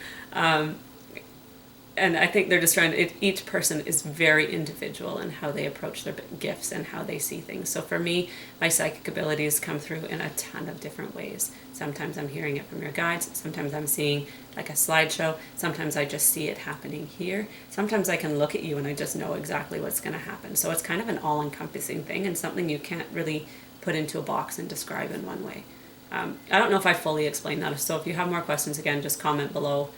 and I think they're just trying to, each person is very individual in how they approach their gifts and how they see things. So for me, my psychic abilities come through in a ton of different ways. Sometimes I'm hearing it from your guides. Sometimes I'm seeing like a slideshow. Sometimes I just see it happening here. Sometimes I can look at you and I just know exactly what's going to happen. So it's kind of an all-encompassing thing and something you can't really put into a box and describe in one way. I don't know if I fully explained that. So if you have more questions, again, just comment below.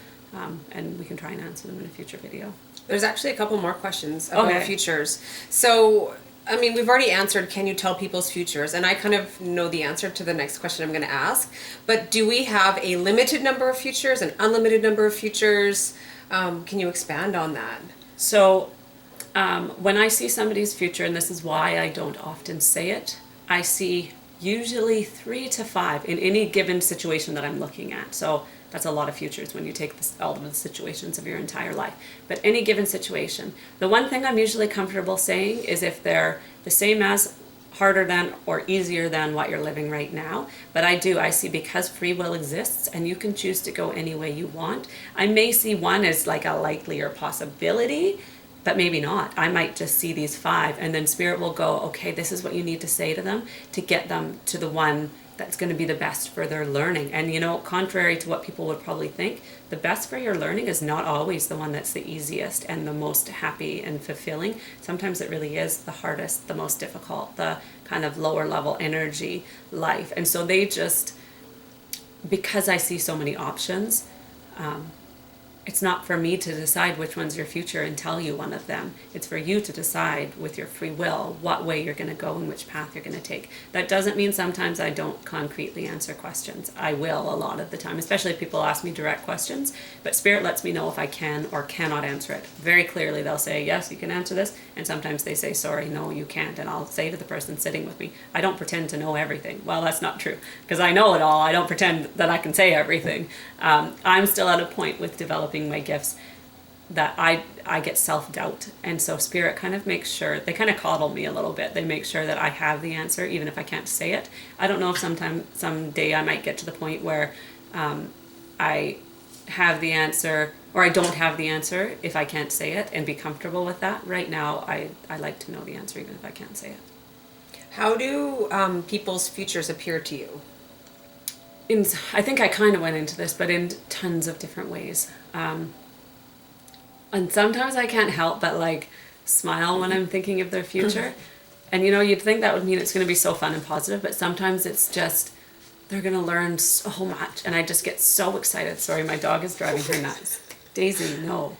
And we can try and answer them in a future video. There's actually a couple more questions about Okay. futures. So, I mean, we've already answered, can you tell people's futures? And I kind of know the answer to the next question I'm going to ask. But do we have a limited number of futures, an unlimited number of futures? Can you expand on that? So when I see somebody's future, and this is why I don't often say it, I see usually 3 to 5 in any given situation that I'm looking at. So that's a lot of futures when you take all of the situations of your entire life. But any given situation, the one thing I'm usually comfortable saying is if they're the same as, harder than, or easier than what you're living right now. But I see, because free will exists and you can choose to go any way you want, I may see one as like a likelier possibility, but maybe not. I might just see these 5 and then Spirit will go, okay, this is what you need to say to them to get them to the one that's going to be the best for their learning. And contrary to what people would probably think, the best for your learning is not always the one that's the easiest and the most happy and fulfilling. Sometimes it really is the hardest, the most difficult, the kind of lower level energy life. And so they just, because I see so many options, it's not for me to decide which one's your future and tell you one of them. It's for you to decide with your free will what way you're going to go and which path you're going to take. That doesn't mean sometimes I don't concretely answer questions. I will a lot of the time, especially if people ask me direct questions. But Spirit lets me know if I can or cannot answer it. Very clearly they'll say, yes, you can answer this. And sometimes they say, sorry, no, you can't. And I'll say to the person sitting with me, I don't pretend to know everything. Well, that's not true because I know it all. I don't pretend that I can say everything. I'm still at a point with developing my gifts that I get self-doubt, and so Spirit kind of makes sure, they kind of coddle me a little bit. They make sure that I have the answer even if I can't say it. I don't know if someday I might get to the point where I have the answer or I don't have the answer if I can't say it and be comfortable with that. Right now I like to know the answer even if I can't say it. How do people's futures appear to you? I think I kind of went into this, but in tons of different ways. And sometimes I can't help but like smile when I'm thinking of their future. And you'd think that would mean it's going to be so fun and positive, but sometimes it's just, they're going to learn so much. And I just get so excited. Sorry, my dog is driving her nuts. Daisy, no.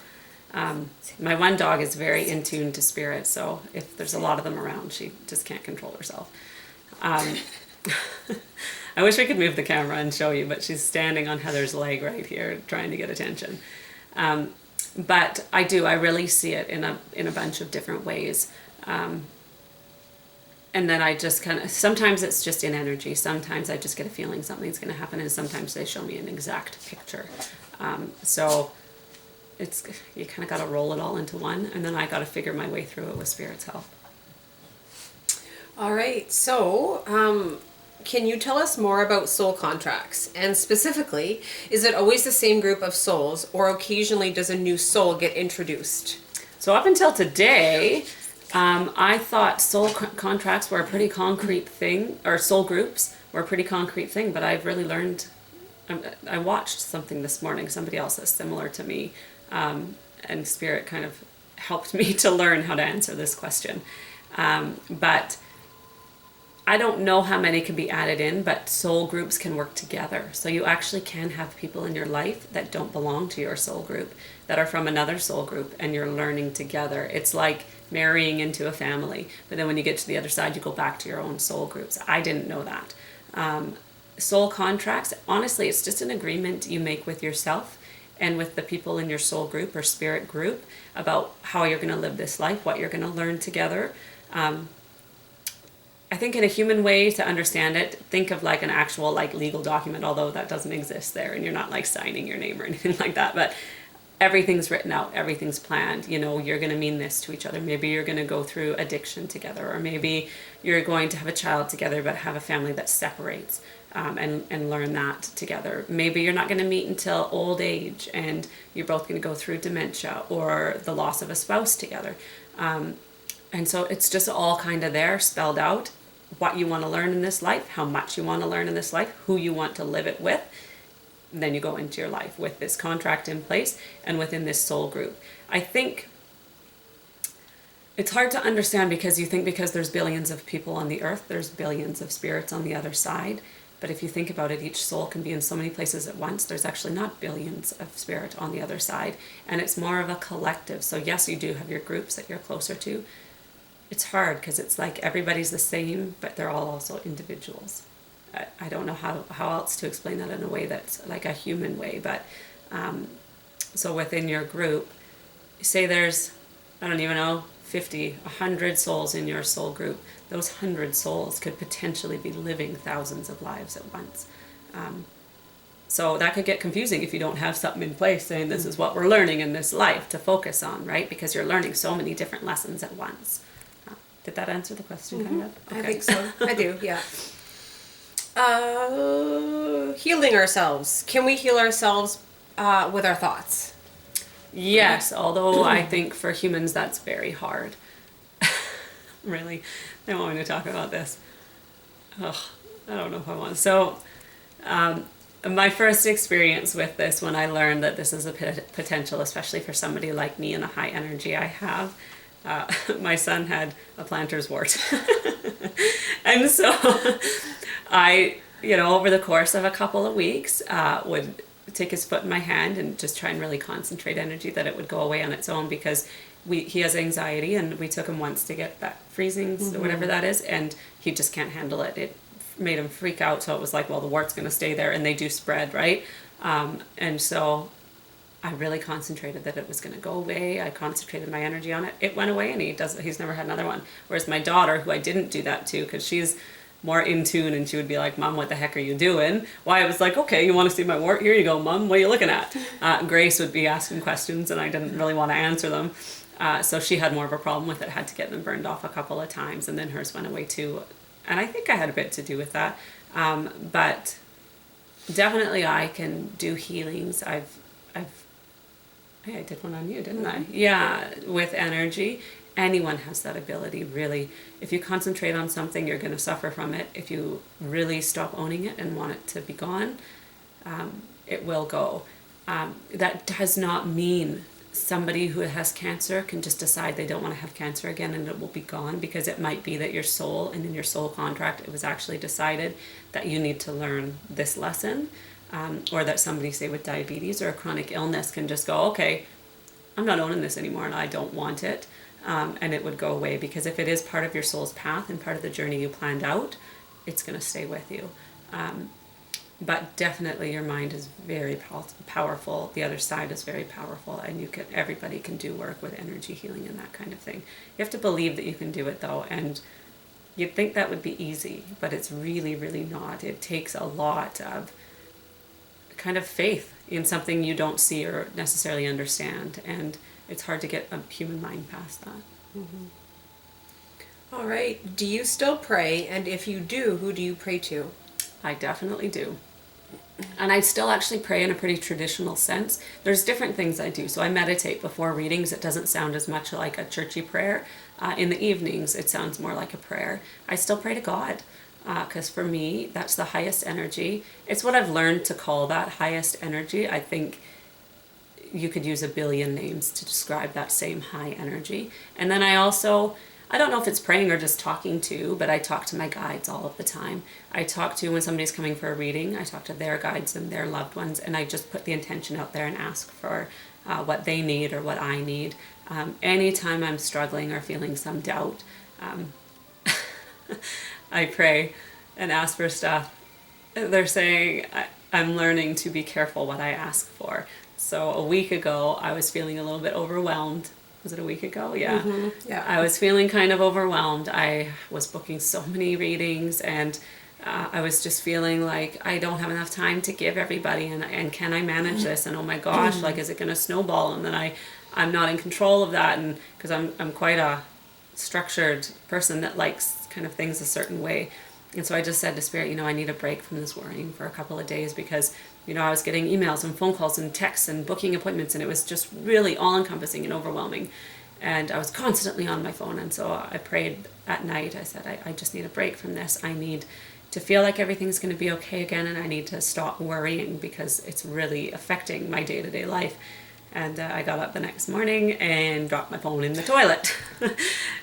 My one dog is very in tune to Spirit, so if there's a lot of them around, she just can't control herself. I wish we could move the camera and show you, but she's standing on Heather's leg right here trying to get attention. But I really see it in a bunch of different ways. And then I just sometimes it's just in energy. Sometimes I just get a feeling something's going to happen, and sometimes they show me an exact picture. So you kind of got to roll it all into one, and then I got to figure my way through it with Spirit's help. All right, so can you tell us more about soul contracts? And specifically, is it always the same group of souls, or occasionally does a new soul get introduced? So up until today, I thought soul contracts were a pretty concrete thing, or soul groups were a pretty concrete thing, but I've really learned, I watched something this morning, somebody else that's similar to me, and Spirit kind of helped me to learn how to answer this question. But I don't know how many can be added in, but soul groups can work together. So you actually can have people in your life that don't belong to your soul group, that are from another soul group, and you're learning together. It's like marrying into a family, but then when you get to the other side, you go back to your own soul groups. I didn't know that. Soul contracts, honestly, it's just an agreement you make with yourself and with the people in your soul group or spirit group about how you're going to live this life, what you're going to learn together. I think in a human way to understand it, think of like an actual like legal document, although that doesn't exist there and you're not like signing your name or anything like that. But everything's written out, everything's planned. You know, you're going to mean this to each other. Maybe you're going to go through addiction together, or maybe you're going to have a child together but have a family that separates, and learn that together. Maybe you're not going to meet until old age and you're both going to go through dementia or the loss of a spouse together. And so it's just all kind of there, spelled out, what you want to learn in this life, how much you want to learn in this life, who you want to live it with. And then you go into your life with this contract in place and within this soul group. I think it's hard to understand because you think because there's billions of people on the earth, there's billions of spirits on the other side. But if you think about it, each soul can be in so many places at once. There's actually not billions of spirit on the other side. And it's more of a collective. So yes, you do have your groups that you're closer to. It's hard because it's like everybody's the same, but they're all also individuals. I don't know how else to explain that in a way that's like a human way. But so within your group, say there's, I don't even know, 50, 100 souls in your soul group. Those 100 souls could potentially be living thousands of lives at once. So that could get confusing if you don't have something in place saying this is what we're learning in this life to focus on, right? Because you're learning so many different lessons at once. Did that answer the question, kind of? Okay. I think so. I do, yeah. Healing ourselves. Can we heal ourselves with our thoughts? Yes, although I think for humans that's very hard. Really, I want me to talk about this. Ugh, I don't know if I want. So, my first experience with this, when I learned that this is a potential, especially for somebody like me and the high energy I have, my son had a plantar's wart. And so I, over the course of a couple of weeks, would take his foot in my hand and just try and really concentrate energy that it would go away on its own, because he has anxiety, and we took him once to get that freezing, or whatever that is, and he just can't handle it. It made him freak out, so it was like, well, the wart's going to stay there, and they do spread, right? And so I really concentrated that it was going to go away. I concentrated my energy on it. It went away, and he's never had another one. Whereas my daughter, who I didn't do that to, because she's more in tune, and she would be like, Mom, what the heck are you doing? Why, I was like, okay, you want to see my wart? Here you go, Mom. What are you looking at? Grace would be asking questions, and I didn't really want to answer them. So she had more of a problem with it, had to get them burned off a couple of times, and then hers went away too. And I think I had a bit to do with that. But definitely I can do healings. Hey, I did one on you, didn't I? Yeah, with energy. Anyone has that ability, really. If you concentrate on something, you're going to suffer from it. If you really stop owning it and want it to be gone, it will go. That does not mean somebody who has cancer can just decide they don't want to have cancer again and it will be gone, because it might be that your soul, and in your soul contract, it was actually decided that you need to learn this lesson. Or that somebody, say with diabetes or a chronic illness, can just go, okay, I'm not owning this anymore and I don't want it. And it would go away, because if it is part of your soul's path and part of the journey you planned out, it's going to stay with you. But definitely your mind is very powerful. The other side is very powerful, and everybody can do work with energy healing and that kind of thing. You have to believe that you can do it, though, and you'd think that would be easy, but it's really, really not. It takes a lot of kind of faith in something you don't see or necessarily understand, and it's hard to get a human mind past that. All right. Do you still pray? And if you do, who do you pray to? I definitely do. And I still actually pray in a pretty traditional sense. There's different things I do. So I meditate before readings. It doesn't sound as much like a churchy prayer. In the evenings, it sounds more like a prayer. I still pray to God, because for me, that's the highest energy. It's what I've learned to call that highest energy. I think you could use a billion names to describe that same high energy. And then I don't know if it's praying or just talking to, but I talk to my guides all of the time. I talk to, when somebody's coming for a reading, I talk to their guides and their loved ones, and I just put the intention out there and ask for what they need or what I need. Anytime I'm struggling or feeling some doubt, I pray and ask for stuff. They're saying I'm learning to be careful what I ask for. So a week ago, I was feeling a little bit overwhelmed. Was it a week ago? Yeah. Yeah. I was feeling kind of overwhelmed. I was booking so many readings, and I was just feeling like I don't have enough time to give everybody, and can I manage this? And oh my gosh, like, is it going to snowball? And then I'm not in control of that, and because I'm quite a structured person that likes kind of things a certain way. And so I just said to Spirit, I need a break from this worrying for a couple of days, because I was getting emails and phone calls and texts and booking appointments, and it was just really all encompassing and overwhelming. And I was constantly on my phone. And so I prayed at night. I said, I just need a break from this. I need to feel like everything's going to be okay again, and I need to stop worrying because it's really affecting my day-to-day life. And I got up the next morning and dropped my phone in the toilet.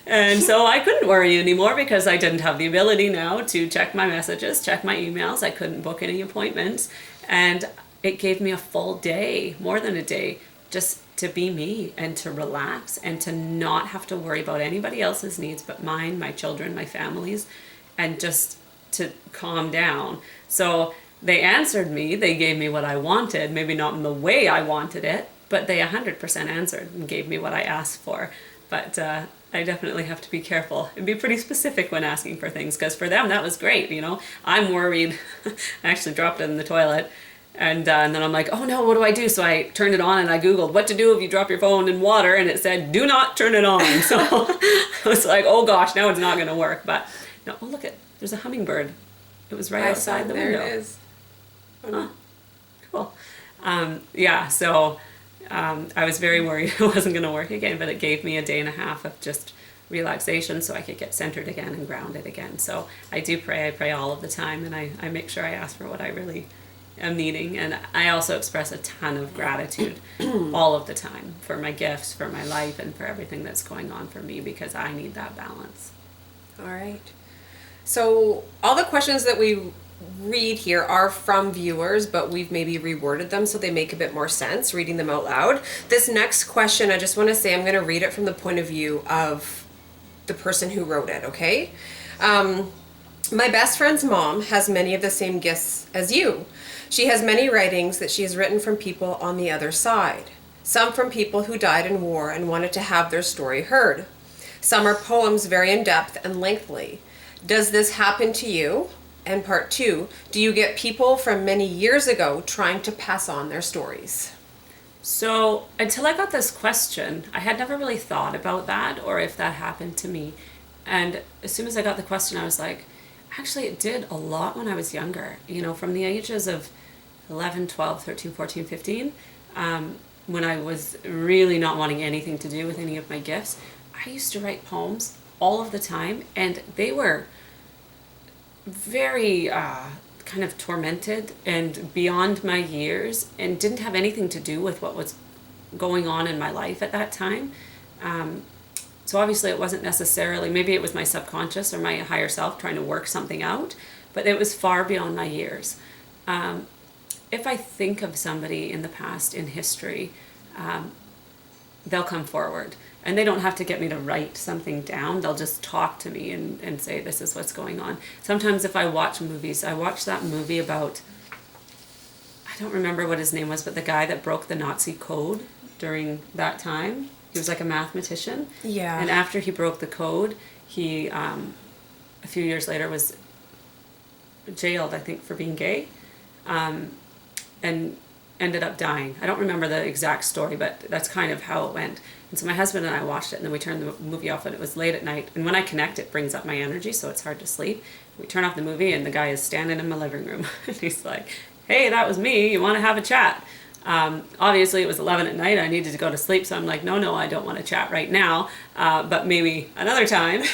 And so I couldn't worry anymore, because I didn't have the ability now to check my messages, check my emails. I couldn't book any appointments. And it gave me a full day, more than a day, just to be me and to relax and to not have to worry about anybody else's needs but mine, my children, my families, and just to calm down. So they answered me. They gave me what I wanted, maybe not in the way I wanted it, but they 100% answered and gave me what I asked for. But I definitely have to be careful and be pretty specific when asking for things, because for them that was great. I'm worried. I actually dropped it in the toilet, and then I'm like, oh no, what do I do? So I turned it on and I Googled what to do if you drop your phone in water, and it said, do not turn it on. So I was like, oh gosh, now it's not going to work. But no, oh look, there's a hummingbird. It was right outside the window. There it is. Oh, cool. So I was very worried it wasn't going to work again, but it gave me a day and a half of just relaxation so I could get centered again and grounded again. So I do pray. I pray all of the time, and I make sure I ask for what I really am needing. And I also express a ton of gratitude all of the time for my gifts, for my life, and for everything that's going on for me, because I need that balance. All right. So all the questions that we read here are from viewers, but we've maybe reworded them so they make a bit more sense, reading them out loud. This next question, I just want to say, I'm going to read it from the point of view of the person who wrote it, okay? My best friend's mom has many of the same gifts as you. She has many writings that she has written from people on the other side. Some from people who died in war and wanted to have their story heard. Some are poems very in-depth and lengthy. Does this happen to you? And part 2, do you get people from many years ago trying to pass on their stories? So until I got this question, I had never really thought about that, or if that happened to me. And as soon as I got the question, I was like, actually it did a lot when I was younger. From the ages of 11, 12, 13, 14, 15, when I was really not wanting anything to do with any of my gifts, I used to write poems all of the time, and they were very kind of tormented and beyond my years, and didn't have anything to do with what was going on in my life at that time. So obviously it wasn't necessarily, maybe it was my subconscious or my higher self trying to work something out, but it was far beyond my years. If I think of somebody in the past, in history, they'll come forward. And they don't have to get me to write something down. They'll just talk to me and say, this is what's going on. Sometimes if I watch movies, I watched that movie about, I don't remember what his name was, but the guy that broke the Nazi code during that time. He was like a mathematician. Yeah. And after he broke the code, he, a few years later, was jailed, I think, for being gay. And ended up dying. I don't remember the exact story, but that's kind of how it went. And so my husband and I watched it, and then we turned the movie off, and it was late at night. And when I connect, it brings up my energy, so it's hard to sleep. We turn off the movie, and the guy is standing in my living room. And he's like, hey, that was me. You want to have a chat? Obviously, it was 11 at night. I needed to go to sleep, so I'm like, no, I don't want to chat right now, but maybe another time.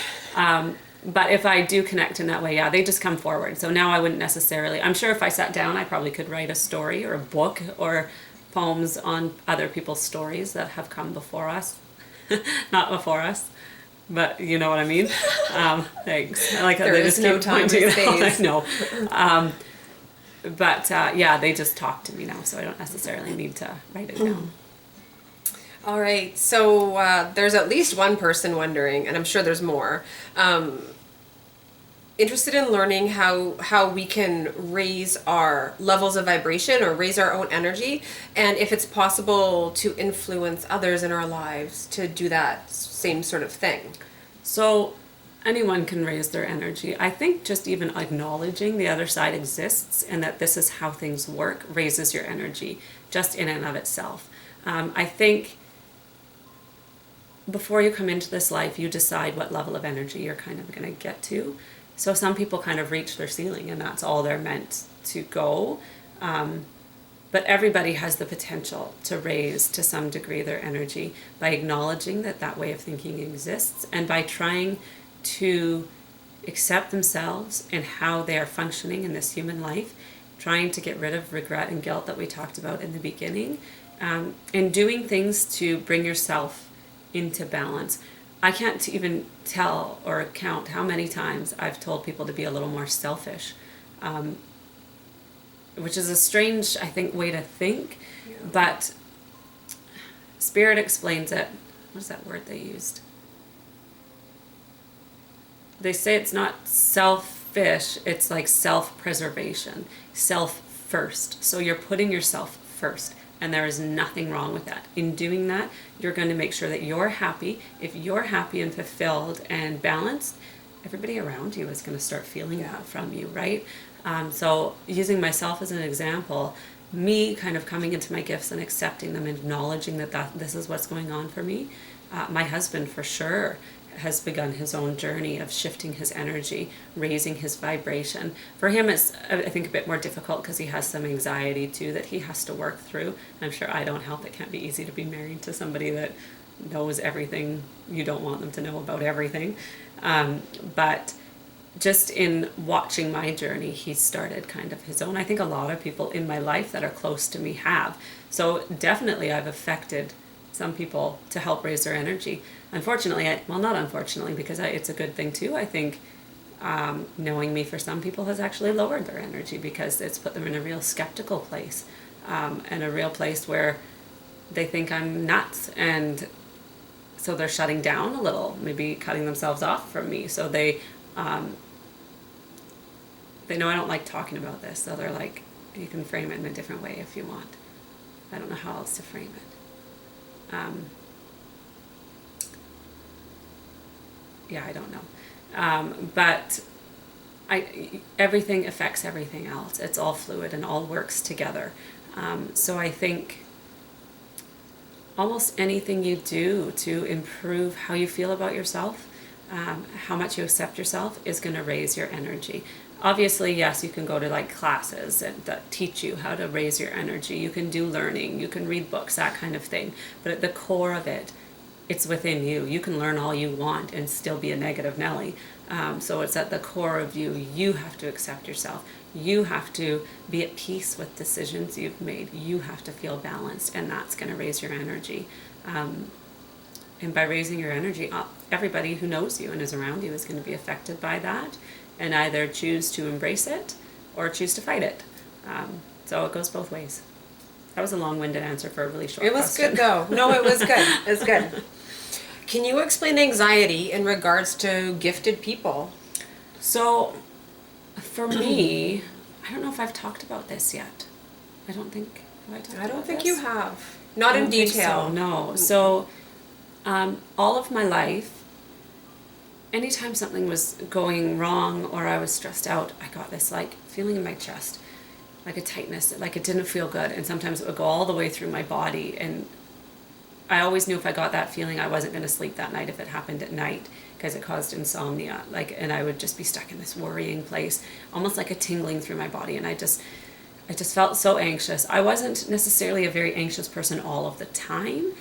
But if I do connect in that way, yeah, they just come forward. So now I wouldn't necessarily, I'm sure if I sat down, I probably could write a story or a book or poems on other people's stories that have come before us. Not before us, but you know what I mean? Thanks. I like how There they is just no keep time or pointing it out. space. I know. But yeah, they just talk to me now, so I don't necessarily need to write it down. All right, so there's at least one person wondering, and I'm sure there's more, interested in learning how we can raise our levels of vibration or raise our own energy, and if it's possible to influence others in our lives to do that same sort of thing. So anyone can raise their energy. I think just even acknowledging the other side exists and that this is how things work raises your energy just in and of itself. I think before you come into this life, you decide what level of energy you're kind of going to get to. So some people kind of reach their ceiling and that's all they're meant to go. But everybody has the potential to raise to some degree their energy by acknowledging that that way of thinking exists and by trying to accept themselves and how they are functioning in this human life, trying to get rid of regret and guilt that we talked about in the beginning, and doing things to bring yourself into balance. I can't even tell or count how many times I've told people to be a little more selfish, which is a strange, I think, way to think, but Spirit explains it. What is that word they used? They say it's not selfish, it's like self-preservation, self first. So you're putting yourself first, and there is nothing wrong with that. In doing that, you're going to make sure that you're happy. If you're happy and fulfilled and balanced, everybody around you is going to start feeling that from you, right? So using myself as an example, me kind of coming into my gifts and accepting them, acknowledging that this is what's going on for me. My husband, for sure, has begun his own journey of shifting his energy, raising his vibration. For him, it's, I think, a bit more difficult because he has some anxiety too that he has to work through. I'm sure I don't help. It can't be easy to be married to somebody that knows everything you don't want them to know about everything. But just in watching my journey, he started kind of his own. I think a lot of people in my life that are close to me have. So definitely I've affected some people to help raise their energy. Unfortunately, well, not unfortunately, because it's a good thing too. I think knowing me for some people has actually lowered their energy because it's put them in a real skeptical place, and a real place where they think I'm nuts, and so they're shutting down a little, maybe cutting themselves off from me. So they know I don't like talking about this, so they're like, you can frame it in a different way if you want. I don't know how else to frame it. Yeah, I don't know. But everything affects everything else. It's all fluid and all works together. So I think almost anything you do to improve how you feel about yourself, how much you accept yourself, is going to raise your energy. Obviously, yes, you can go to like classes that teach you how to raise your energy. You can do learning, you can read books, that kind of thing. But at the core of it, it's within you. You can learn all you want and still be a negative Nelly. So it's at the core of you. You have to accept yourself. You have to be at peace with decisions you've made. You have to feel balanced, and that's going to raise your energy. And by raising your energy, everybody who knows you and is around you is going to be affected by that, and either choose to embrace it or choose to fight it. So it goes both ways. That was a long-winded answer for a really short question. It was good though. No, it was good. It was good. Can you explain anxiety in regards to gifted people? So for me, I don't know if I've talked about this yet. I don't think, have I talked about this? I don't think you have. Not in detail. So, no. So all of my life, anytime something was going wrong or I was stressed out, I got this like feeling in my chest, like a tightness, like it didn't feel good. And sometimes it would go all the way through my body. And I always knew if I got that feeling, I wasn't going to sleep that night if it happened at night, because it caused insomnia. Like, and I would just be stuck in this worrying place, almost like a tingling through my body. And I just felt so anxious. I wasn't necessarily a very anxious person all of the time.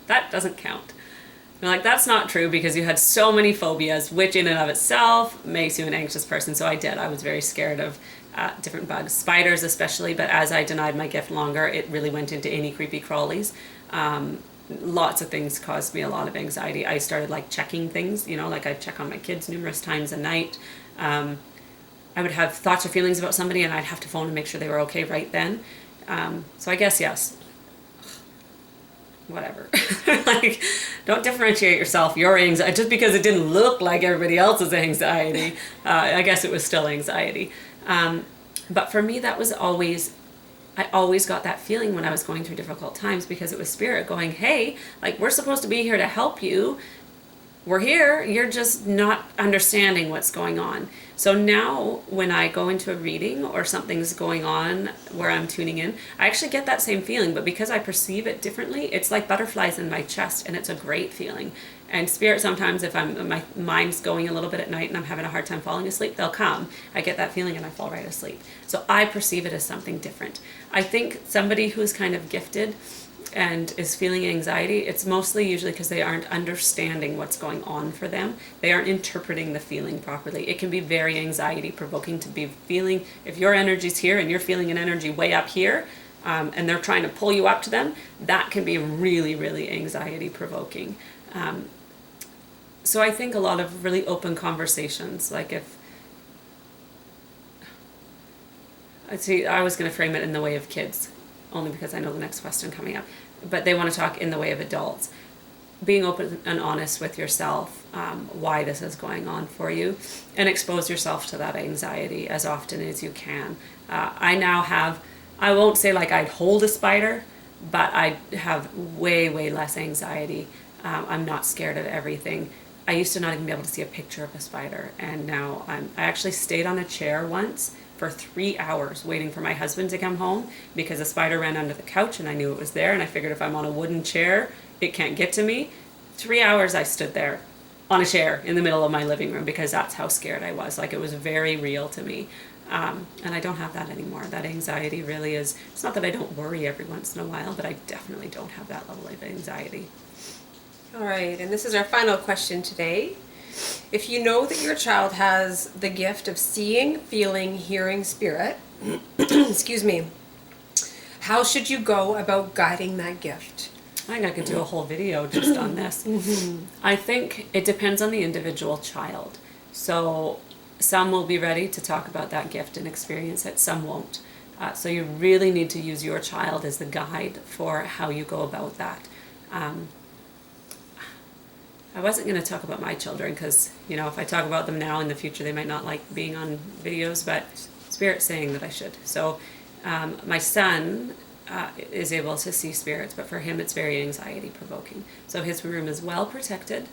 That doesn't count. Like, that's not true, because you had so many phobias, which in and of itself makes you an anxious person. So I was very scared of different bugs, spiders especially, but as I denied my gift longer, it really went into any creepy crawlies. Lots of things caused me a lot of anxiety. I started like checking things, like I'd check on my kids numerous times a night. I would have thoughts or feelings about somebody and I'd have to phone and make sure they were okay right then. So I guess, yes. Whatever. Like, don't differentiate yourself, your anxiety, just because it didn't look like everybody else's anxiety. I guess it was still anxiety. But for me, that was I always got that feeling when I was going through difficult times, because it was Spirit going, hey, like, we're supposed to be here to help you. we're here, you're just not understanding what's going on. So now when I go into a reading or something's going on where I'm tuning in, I actually get that same feeling, but because I perceive it differently, it's like butterflies in my chest, and it's a great feeling. And spirit, sometimes if my mind's going a little bit at night and I'm having a hard time falling asleep, they'll come. I get that feeling and I fall right asleep. So I perceive it as something different. I think somebody who's kind of gifted and is feeling anxiety, it's mostly usually because they aren't understanding what's going on for them. They aren't interpreting the feeling properly. It can be very anxiety provoking to be feeling, if your energy's here and you're feeling an energy way up here, and they're trying to pull you up to them, that can be really, really anxiety provoking. So I think a lot of really open conversations, like if, I was going to frame it in the way of kids, only because I know the next question coming up, but they want to talk in the way of adults. Being open and honest with yourself, why this is going on for you, and expose yourself to that anxiety as often as you can. I now have, I won't say like I'd hold a spider, but I have way, way less anxiety. I'm not scared of everything. I used to not even be able to see a picture of a spider, and now I actually stayed on a chair once for 3 hours waiting for my husband to come home because a spider ran under the couch and I knew it was there, and I figured if I'm on a wooden chair, it can't get to me. 3 hours I stood there on a chair in the middle of my living room because that's how scared I was. Like, it was very real to me. And I don't have that anymore. That anxiety really is, it's not that I don't worry every once in a while, but I definitely don't have that level of anxiety. All right, and this is our final question today. If you know that your child has the gift of seeing, feeling, hearing spirit, excuse me, how should you go about guiding that gift? I think I could do a whole video just on this. I think it depends on the individual child. So some will be ready to talk about that gift and experience it, some won't. So you really need to use your child as the guide for how you go about that. I wasn't going to talk about my children because, if I talk about them now, in the future they might not like being on videos, but Spirit's saying that I should. So my son is able to see spirits, but for him it's very anxiety provoking. So his room is well protected.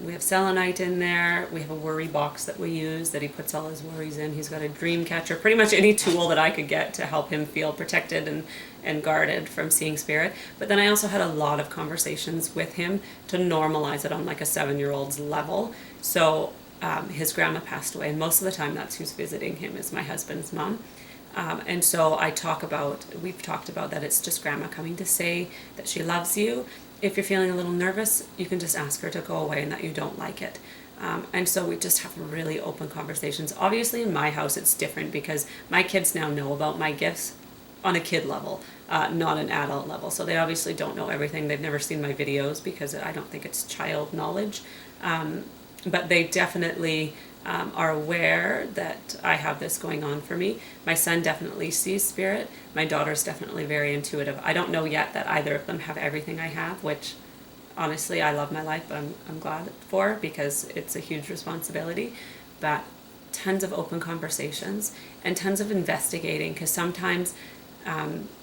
We have selenite in there. We have a worry box that we use that he puts all his worries in. He's got a dream catcher, pretty much any tool that I could get to help him feel protected and guarded from seeing spirit. But then I also had a lot of conversations with him to normalize it on like a 7-year-old's level. So his grandma passed away, and most of the time that's who's visiting him is my husband's mom. And so we've talked about that it's just grandma coming to say that she loves you. If you're feeling a little nervous, you can just ask her to go away and that you don't like it. And so we just have really open conversations. Obviously in my house it's different because my kids now know about my gifts on a kid level, not an adult level. So they obviously don't know everything. They've never seen my videos because I don't think it's child knowledge. But they definitely are aware that I have this going on for me. My son definitely sees spirit. My daughter's definitely very intuitive. I don't know yet that either of them have everything I have, which honestly I love my life, but I'm glad for, because it's a huge responsibility. But tons of open conversations and tons of investigating, because sometimes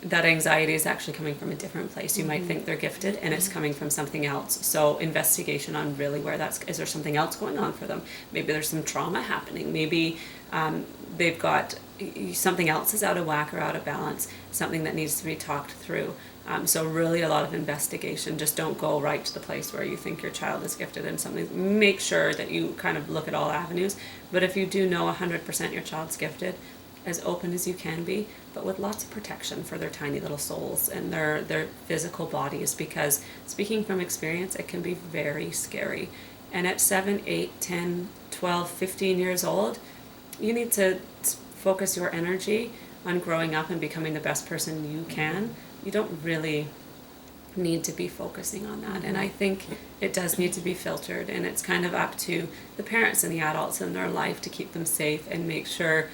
that anxiety is actually coming from a different place. You might think they're gifted and it's coming from something else. So investigation on really where is there something else going on for them? Maybe there's some trauma happening. Maybe they've got something else is out of whack or out of balance, something that needs to be talked through. So really a lot of investigation. Just don't go right to the place where you think your child is gifted in something. Make sure that you kind of look at all avenues. But if you do know 100% your child's gifted, as open as you can be, but with lots of protection for their tiny little souls and their physical bodies, because speaking from experience, it can be very scary. And at 7, 8, 10, 12, 15 years old, you need to focus your energy on growing up and becoming the best person you can. You don't really need to be focusing on that. And I think it does need to be filtered, and it's kind of up to the parents and the adults in their life to keep them safe and make sure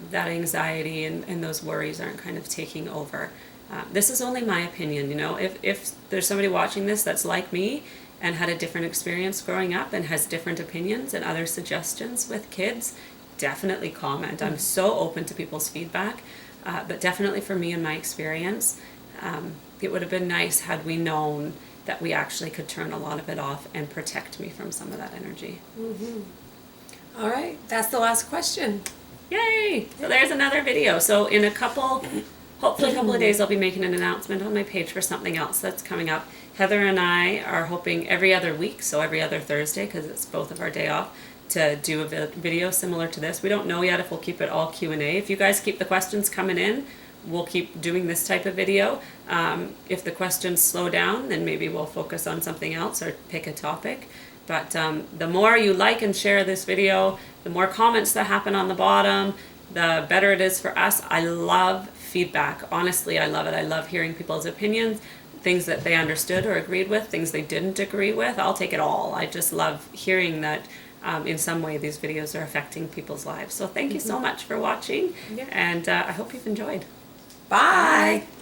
that anxiety and those worries aren't kind of taking over. This is only my opinion, if there's somebody watching this that's like me and had a different experience growing up and has different opinions and other suggestions with kids, definitely comment. I'm so open to people's feedback, but definitely for me and my experience, it would have been nice had we known that we actually could turn a lot of it off and protect me from some of that energy. All right, that's the last question. Yay! So there's another video. So in hopefully a couple of days, I'll be making an announcement on my page for something else that's coming up. Heather and I are hoping every other week, so every other Thursday, because it's both of our day off, to do a video similar to this. We don't know yet if we'll keep it all Q&A. If you guys keep the questions coming in, we'll keep doing this type of video. If the questions slow down, then maybe we'll focus on something else or pick a topic. But the more you like and share this video, the more comments that happen on the bottom, the better it is for us. I love feedback. Honestly, I love it. I love hearing people's opinions, things that they understood or agreed with, things they didn't agree with. I'll take it all. I just love hearing that in some way these videos are affecting people's lives. So thank you so much for watching, and I hope you've enjoyed. Bye. Bye.